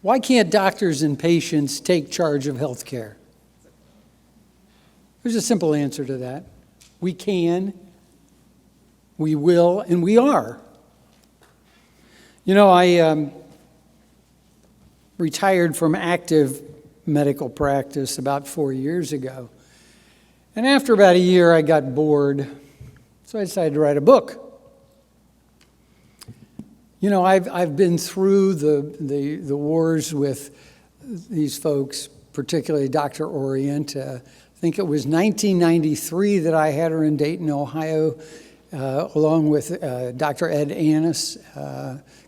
Why can't doctors and patients take charge of health care? There's a simple answer to that. We can, we will, and we are. You know, I retired from active medical practice about 4 years ago. And after about a year, I got bored, so I decided to write a book. You know, I've been through the wars with these folks, particularly Dr. Orient. I think it was 1993 that I had her in Dayton, Ohio, along with Dr. Ed Annis,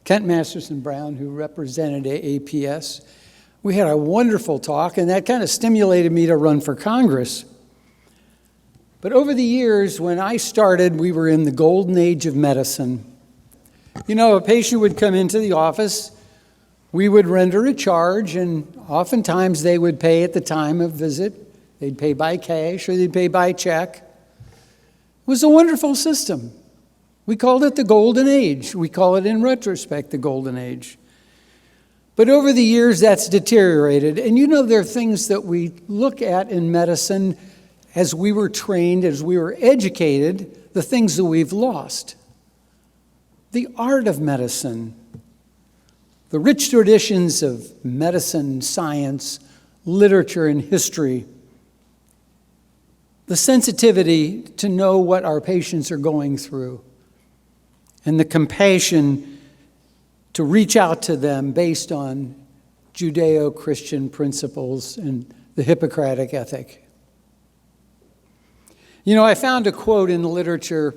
Kent Masterson Brown, who represented AAPS. We had a wonderful talk, and that kind of stimulated me to run for Congress. But over the years, when I started, we were in the golden age of medicine. You know, a patient would come into the office, we would render a charge, and oftentimes they would pay at the time of visit. They'd pay by cash or they'd pay by check. It was a wonderful system. We called it the golden age. We call it in retrospect the golden age. But over the years, that's deteriorated. And you know, there are things that we look at in medicine as we were trained, as we were educated, the things that we've lost. The art of medicine, the rich traditions of medicine, science, literature, and history, the sensitivity to know what our patients are going through, and the compassion to reach out to them based on Judeo-Christian principles and the Hippocratic ethic. You know, I found a quote in the literature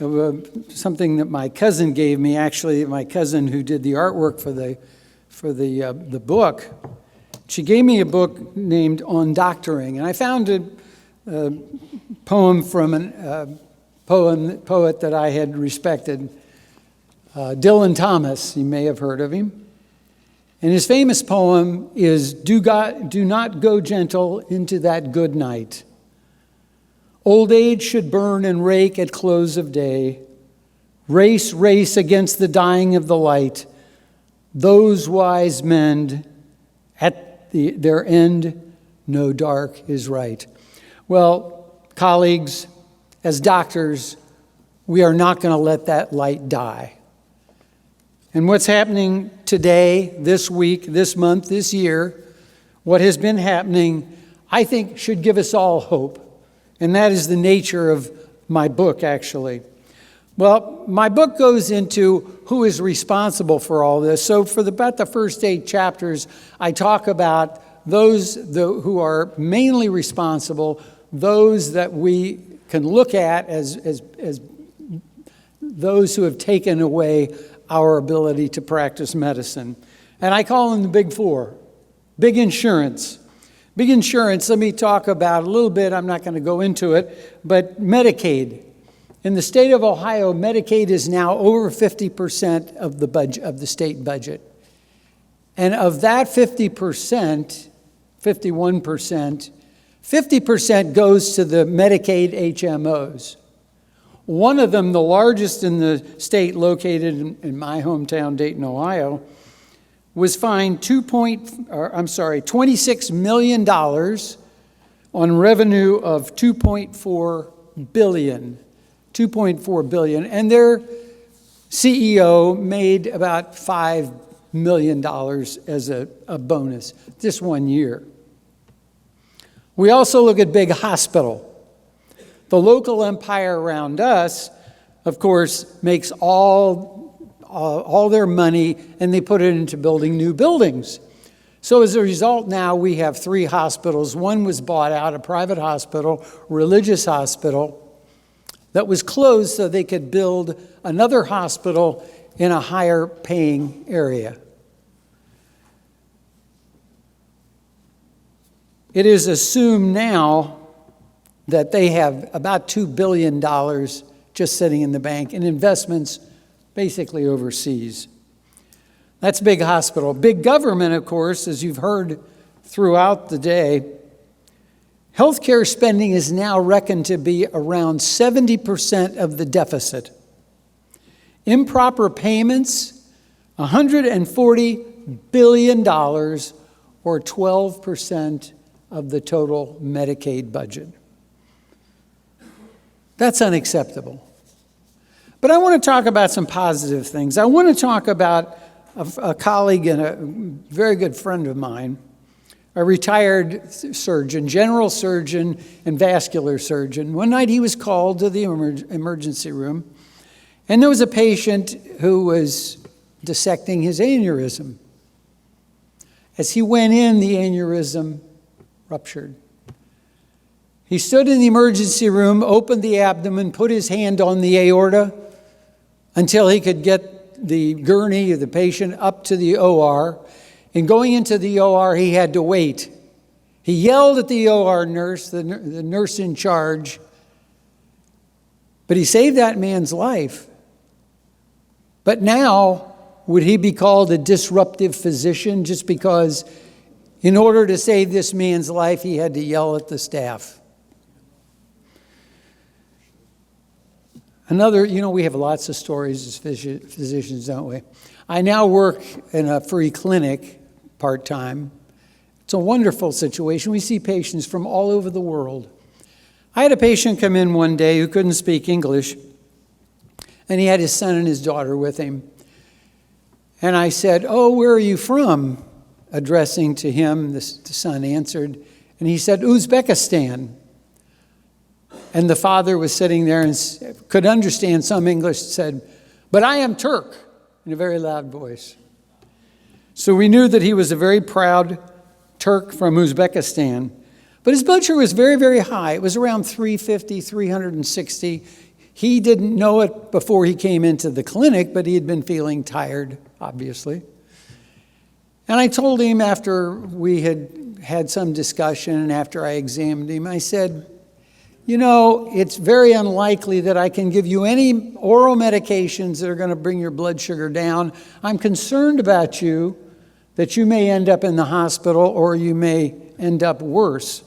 of something that my cousin gave me, actually, my cousin who did the artwork for the book. She gave me a book named On Doctoring, and I found a poem from a poet that I had respected, Dylan Thomas. You may have heard of him. And his famous poem is, Do not go gentle into that good night. Old age should burn and rake at close of day. Race, race against the dying of the light. Those wise men, at their end, no dark is right. Well, colleagues, as doctors, we are not going to let that light die. And what's happening today, this week, this month, this year, what has been happening, I think should give us all hope. And that is the nature of my book, actually. Well, my book goes into who is responsible for all this. So for about the first 8 chapters, I talk about those who are mainly responsible, those that we can look at as those who have taken away our ability to practice medicine. And I call them the Big Four. Big insurance. Big insurance, let me talk about a little bit, I'm not going to go into it, but Medicaid. In the state of Ohio, Medicaid is now over 50% of the budget, of the state budget. And of that 50%, 51%, 50% goes to the Medicaid HMOs. One of them, the largest in the state, located in my hometown, Dayton, Ohio, was fined $26 million on revenue of $2.4 billion. $2.4 billion. And their CEO made about $5 million as a bonus this 1 year. We also look at big hospital. The local empire around us, of course, makes all their money, and they put it into building new buildings. So as a result, now we have 3 hospitals. One was bought out, a private hospital, religious hospital, that was closed so they could build another hospital in a higher paying area. It is assumed now that they have about $2 billion just sitting in the bank in investments basically overseas. That's big hospital. Big government, of course, as you've heard throughout the day, healthcare spending is now reckoned to be around 70% of the deficit. Improper payments, $140 billion, or 12% of the total Medicaid budget. That's unacceptable. But I want to talk about some positive things. I want to talk about a colleague and a very good friend of mine, a retired surgeon, general surgeon and vascular surgeon. One night he was called to the emergency room, and there was a patient who was dissecting his aneurysm. As he went in, the aneurysm ruptured. He stood in the emergency room, opened the abdomen, put his hand on the aorta until he could get the gurney of the patient up to the OR. And going into the OR, he had to wait. He yelled at the OR nurse, the nurse in charge, but he saved that man's life. But now, would he be called a disruptive physician just because in order to save this man's life, he had to yell at the staff? Another, we have lots of stories as physicians, don't we? I now work in a free clinic part-time. It's a wonderful situation. We see patients from all over the world. I had a patient come in one day who couldn't speak English, and he had his son and his daughter with him. And I said, "Oh, where are you from?" Addressing to him, the son answered, and he said, "Uzbekistan." And the father was sitting there and could understand some English, said, "But I am Turk," in a very loud voice. So we knew that he was a very proud Turk from Uzbekistan. But his blood sugar was very, very high. It was around 350, 360. He didn't know it before he came into the clinic, but he had been feeling tired, obviously. And I told him after we had some discussion and after I examined him, I said, it's very unlikely that I can give you any oral medications that are going to bring your blood sugar down. I'm concerned about you, that you may end up in the hospital or you may end up worse.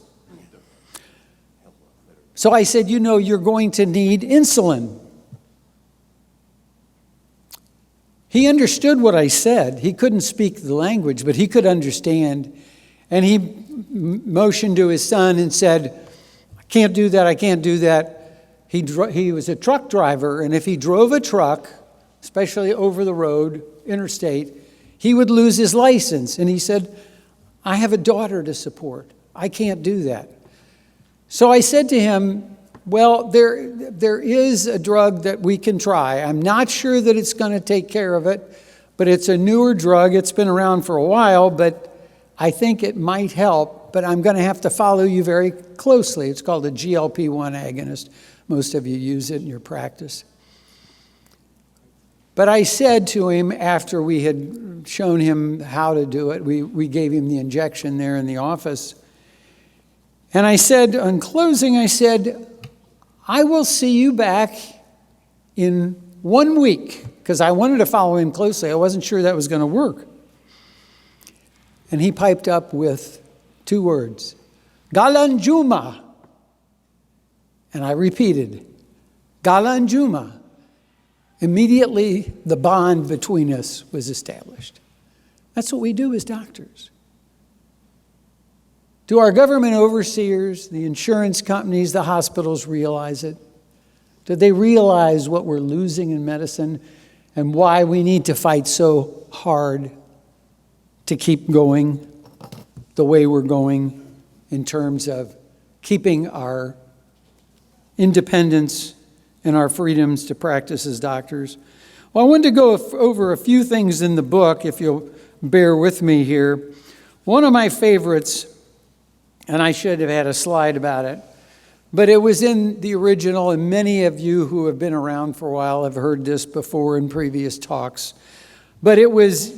So I said, you're going to need insulin. He understood what I said. He couldn't speak the language, but he could understand. And he motioned to his son and said, I can't do that. He was a truck driver, and if he drove a truck, especially over the road, interstate, he would lose his license. And he said, I have a daughter to support. I can't do that. So I said to him, well, there is a drug that we can try. I'm not sure that it's going to take care of it, but it's a newer drug. It's been around for a while, but I think it might help, but I'm going to have to follow you very closely. It's called a GLP-1 agonist. Most of you use it in your practice. But I said to him after we had shown him how to do it, we gave him the injection there in the office, and I said, on closing, I said, I will see you back in 1 week, because I wanted to follow him closely. I wasn't sure that was going to work. And he piped up with 2 words, Galanjuma. And I repeated, Galanjuma. Immediately, the bond between us was established. That's what we do as doctors. Do our government overseers, the insurance companies, the hospitals realize it? Do they realize what we're losing in medicine and why we need to fight so hard to keep going the way we're going in terms of keeping our independence and our freedoms to practice as doctors? Well, I wanted to go over a few things in the book, if you'll bear with me here. One of my favorites, and I should have had a slide about it, but it was in the original, and many of you who have been around for a while have heard this before in previous talks. But it was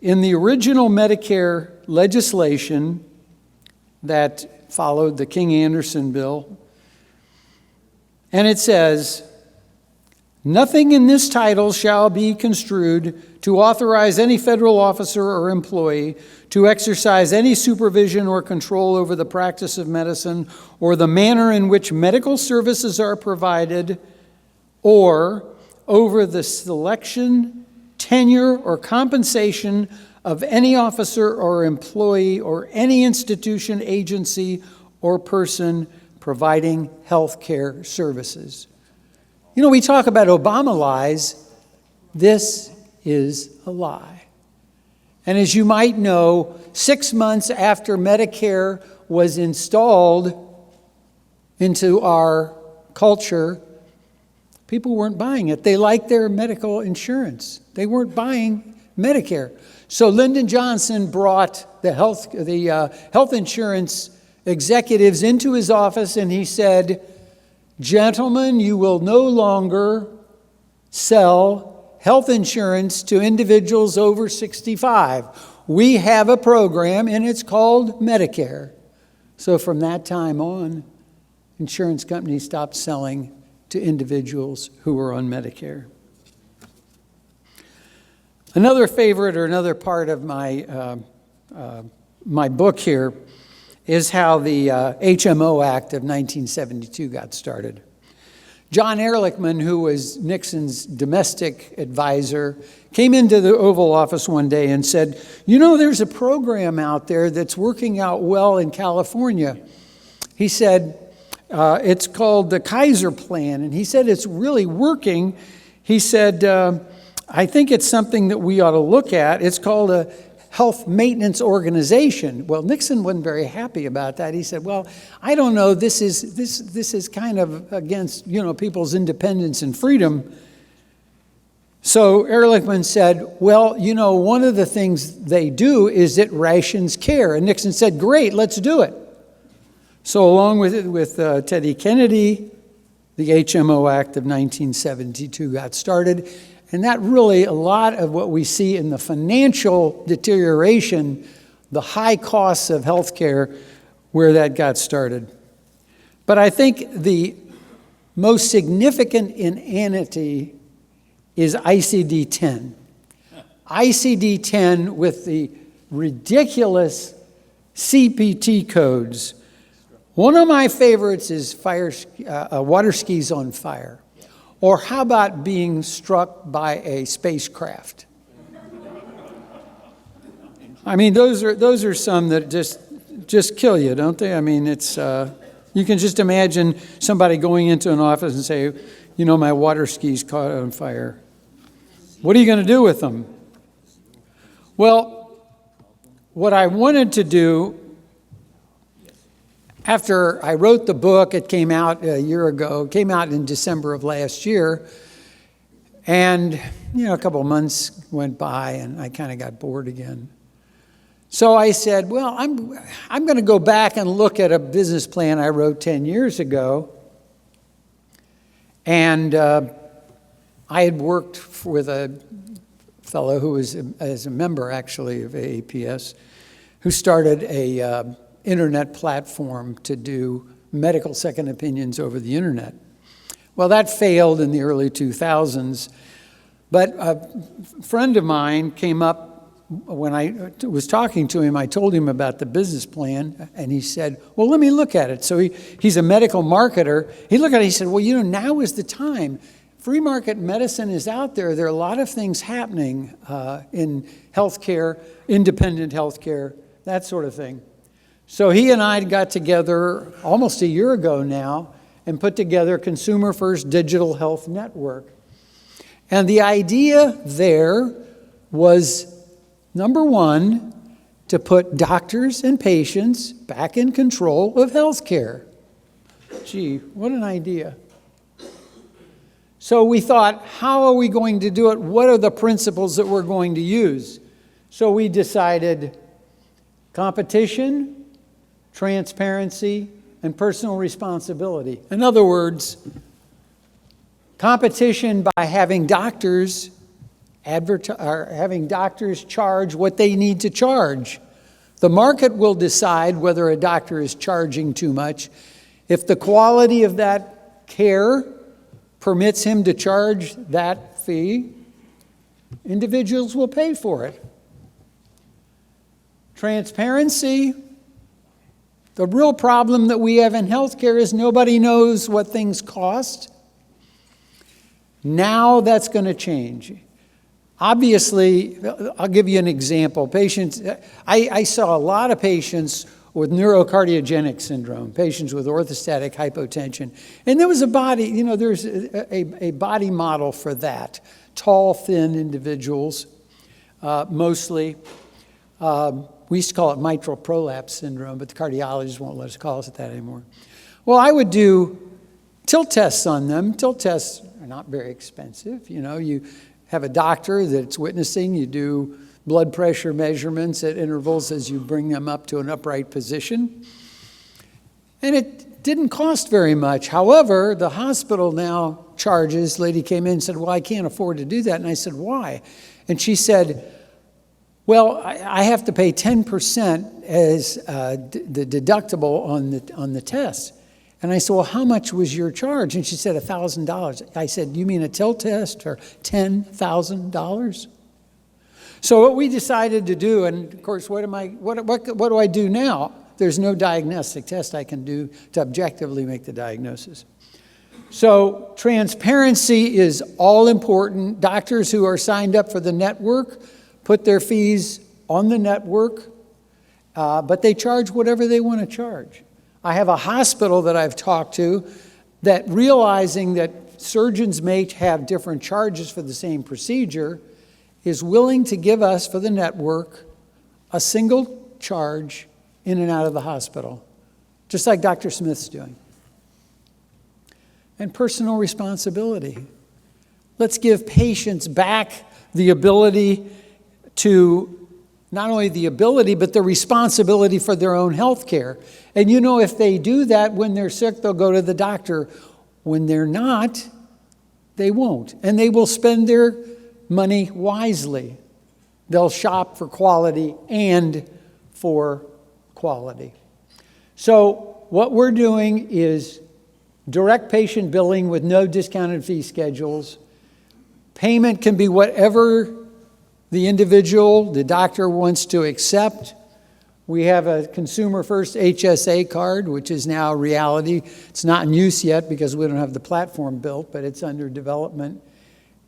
in the original Medicare legislation that followed the King-Anderson bill. And it says, nothing in this title shall be construed to authorize any federal officer or employee to exercise any supervision or control over the practice of medicine or the manner in which medical services are provided or over the selection, tenure, or compensation of any officer or employee or any institution, agency, or person providing health care services. You know, we talk about Obama lies. This is a lie. And as you might know, 6 months after Medicare was installed into our culture, people weren't buying it. They liked their medical insurance. They weren't buying Medicare. So Lyndon Johnson brought the health insurance executives into his office, and he said, "Gentlemen, you will no longer sell health insurance to individuals over 65. We have a program, and it's called Medicare." So from that time on, insurance companies stopped selling to individuals who were on Medicare. Another favorite, or another part of my book here, is how the HMO Act of 1972 got started. John Ehrlichman, who was Nixon's domestic advisor, came into the Oval Office one day and said, "You know, there's a program out there that's working out well in California." He said, it's called the Kaiser Plan, and he said it's really working. He said, "I think it's something that we ought to look at. It's called a health maintenance organization." Well, Nixon wasn't very happy about that. He said, "Well, I don't know. This is kind of against, people's independence and freedom." So Ehrlichman said, "Well, one of the things they do is it rations care." And Nixon said, "Great, let's do it." So along with Teddy Kennedy, the HMO Act of 1972 got started. And that really, a lot of what we see in the financial deterioration, the high costs of health care, where that got started. But I think the most significant inanity is ICD-10. ICD-10 with the ridiculous CPT codes. One of my favorites is water skis on fire. Or how about being struck by a spacecraft? I mean, those are some that just kill you, don't they? I mean, it's you can just imagine somebody going into an office and say, "My water skis caught on fire." What are you going to do with them? Well, what I wanted to do, after I wrote the book, it came out a year ago, it came out in December of last year, and a couple of months went by and I kind of got bored again. So I said, well, I'm going to go back and look at a business plan I wrote 10 years ago. And I had worked with a fellow who was as a member actually of AAPS, who started a internet platform to do medical second opinions over the internet. Well, that failed in the early 2000s, but a friend of mine came up when I was talking to him. I told him about the business plan, and he said, well, let me look at it. So he's a medical marketer. He looked at it, he said, well, now is the time. Free market medicine is out there. There are a lot of things happening in healthcare, independent healthcare, that sort of thing. So he and I got together almost a year ago now and put together Consumer First Digital Health Network. And the idea there was, number one, to put doctors and patients back in control of healthcare. Gee, what an idea. So we thought, how are we going to do it? What are the principles that we're going to use? So we decided competition, transparency, and personal responsibility. In other words, competition by having doctors charge what they need to charge. The market will decide whether a doctor is charging too much. If the quality of that care permits him to charge that fee, individuals will pay for it. Transparency. The real problem that we have in healthcare is nobody knows what things cost. Now that's going to change. Obviously, I'll give you an example. Patients, I saw a lot of patients with neurocardiogenic syndrome, patients with orthostatic hypotension. And there was a body, you know, there's a body model for that. Tall, thin individuals, mostly. We used to call it mitral prolapse syndrome, but the cardiologists won't let us call it that anymore. Well, I would do tilt tests on them. Tilt tests are not very expensive. You know, you have a doctor that's witnessing, you do blood pressure measurements at intervals as you bring them up to an upright position. And it didn't cost very much. However, the hospital now charges. Lady came in and said, well, I can't afford to do that. And I said, why? And she said, well, I have to pay 10% as the deductible on the test. And I said, well, how much was your charge? And she said, $1,000. I said, you mean a tilt test for $10,000? So what we decided to do, and of course, what do I do now? There's no diagnostic test I can do to objectively make the diagnosis. So transparency is all important. Doctors who are signed up for the network put their fees on the network, but they charge whatever they want to charge. I have a hospital that I've talked to that, realizing that surgeons may have different charges for the same procedure, is willing to give us, for the network, a single charge in and out of the hospital, just like Dr. Smith's doing. And personal responsibility. Let's give patients back the ability to, not only the ability, but the responsibility for their own health care. And you know, if they do that when they're sick, they'll go to the doctor. When they're not, they won't. And they will spend their money wisely. They'll shop for quality and for quality. So what we're doing is direct patient billing with no discounted fee schedules. Payment can be whatever the individual, the doctor wants to accept. We have a Consumer First HSA card, which is now a reality. It's not in use yet because we don't have the platform built, but it's under development.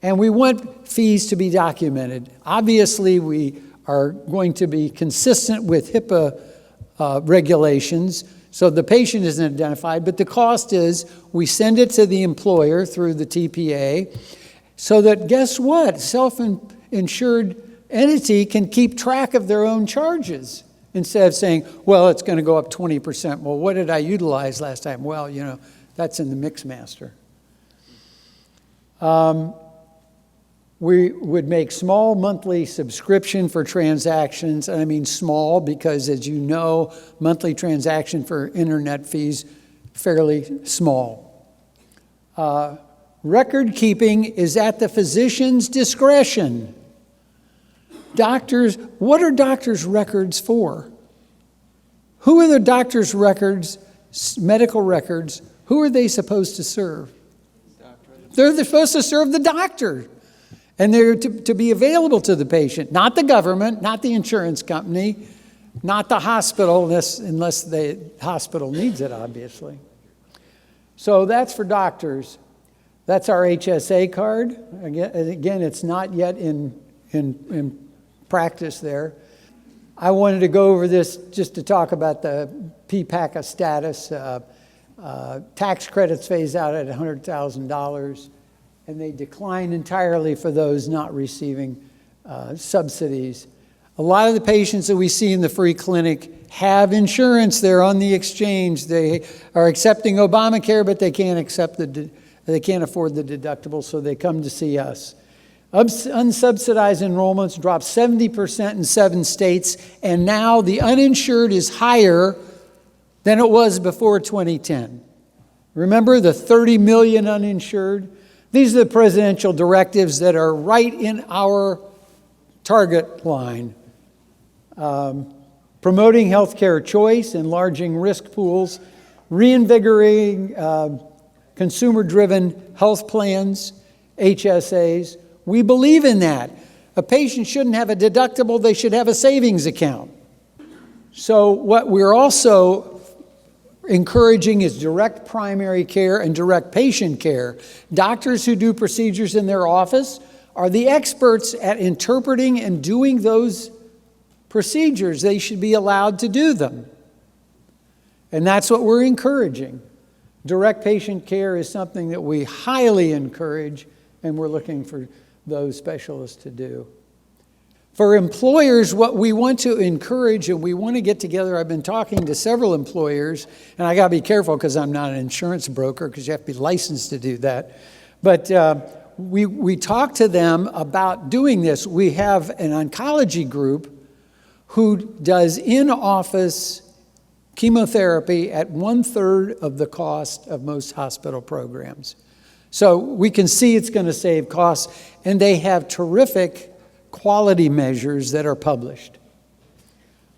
And we want fees to be documented. Obviously, we are going to be consistent with HIPAA regulations, so the patient isn't identified, but the cost is we send it to the employer through the TPA, so that, guess what? Self-insured entity can keep track of their own charges instead of saying, well, it's going to go up 20%. Well, what did I utilize last time? Well, you know, that's in the mix master. We would make small monthly subscription for transactions. And I mean small because, as you know, monthly transaction for internet fees, fairly small. Record keeping is at the physician's discretion. Doctors, what are doctors' records for? Who are the doctors' records, medical records, who are they supposed to serve? They're supposed to serve the doctor. And they're to be available to the patient, not the government, not the insurance company, not the hospital, unless the hospital needs it, obviously. So that's for doctors. That's our HSA card. Again, it's not yet in practice there. I wanted to go over this just to talk about the PPACA status. Tax credits phase out at $100,000, and they decline entirely for those not receiving subsidies. A lot of the patients that we see in the free clinic have insurance. They're on the exchange. They are accepting Obamacare, but they can't afford the deductible, so they come to see us. Unsubsidized enrollments dropped 70% in 7 states, and now the uninsured is higher than it was before 2010. Remember the 30 million uninsured? These are the presidential directives that are right in our target line. Promoting healthcare choice, enlarging risk pools, reinvigorating consumer-driven health plans, HSAs. We believe in that. A patient shouldn't have a deductible, they should have a savings account. So what we're also encouraging is direct primary care and direct patient care. Doctors who do procedures in their office are the experts at interpreting and doing those procedures. They should be allowed to do them. And that's what we're encouraging. Direct patient care is something that we highly encourage, and we're looking for those specialists to do. For employers, what we want to encourage, and we want to get together, I've been talking to several employers, and I got to be careful because I'm not an insurance broker, because you have to be licensed to do that. But we talk to them about doing this. We have an oncology group who does in-office chemotherapy at 1/3 of the cost of most hospital programs. So we can see it's going to save costs, and they have terrific quality measures that are published.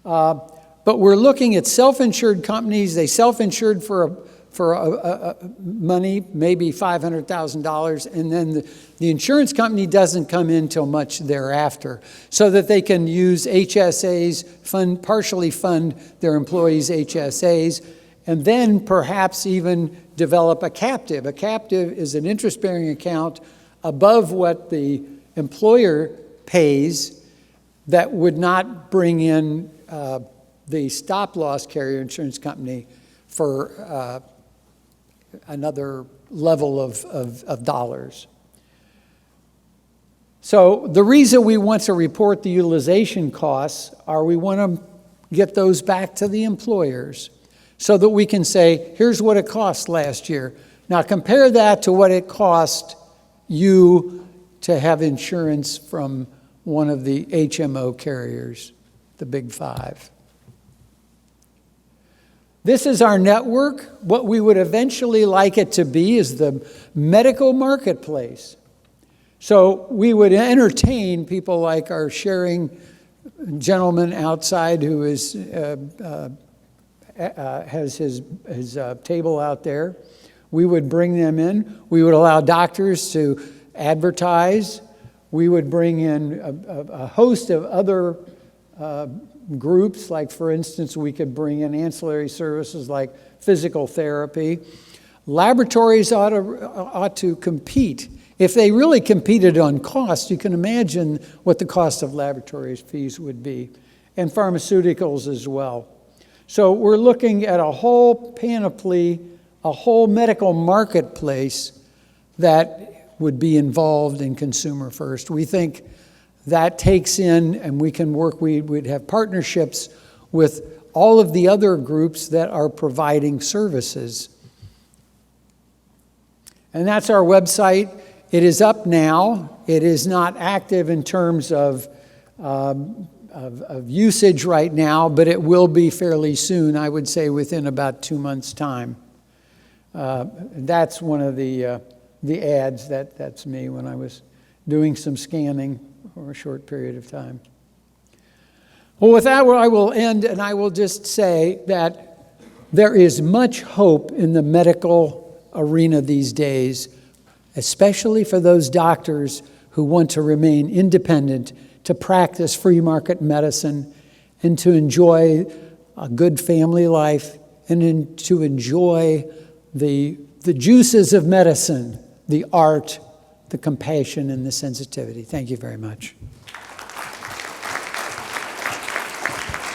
But we're looking at self-insured companies. They self-insured for money, maybe $500,000, and then the insurance company doesn't come in till much thereafter, so that they can use HSAs, partially fund their employees' HSAs, and then perhaps even develop a captive. A captive is an interest-bearing account above what the employer pays that would not bring in the stop-loss carrier insurance company for another level of dollars. So the reason we want to report the utilization costs are we want to get those back to the employers so that we can say, here's what it cost last year. Now compare that to what it cost you to have insurance from one of the HMO carriers, the Big Five. This is our network. What we would eventually like it to be is the medical marketplace. So we would entertain people like our sharing gentleman outside who has his table out there. We would bring them in. We would allow doctors to advertise. We would bring in a host of other groups, like for instance, we could bring in ancillary services like physical therapy. Laboratories ought to compete. If they really competed on cost, you can imagine what the cost of laboratory fees would be, and pharmaceuticals as well. So we're looking at a whole panoply, a whole medical marketplace that would be involved in Consumer First. We think that takes in, and we can work, we'd have partnerships with all of the other groups that are providing services. And that's our website. It is up now. It is not active in terms of usage right now, but it will be fairly soon, I would say within about 2 months' time. That's one of the ads, that's me when I was doing some scanning for a short period of time. Well, with that, I will end, and I will just say that there is much hope in the medical arena these days, especially for those doctors who want to remain independent, to practice free market medicine, and to enjoy a good family life, and to enjoy the juices of medicine, the art, the compassion, and the sensitivity. Thank you very much.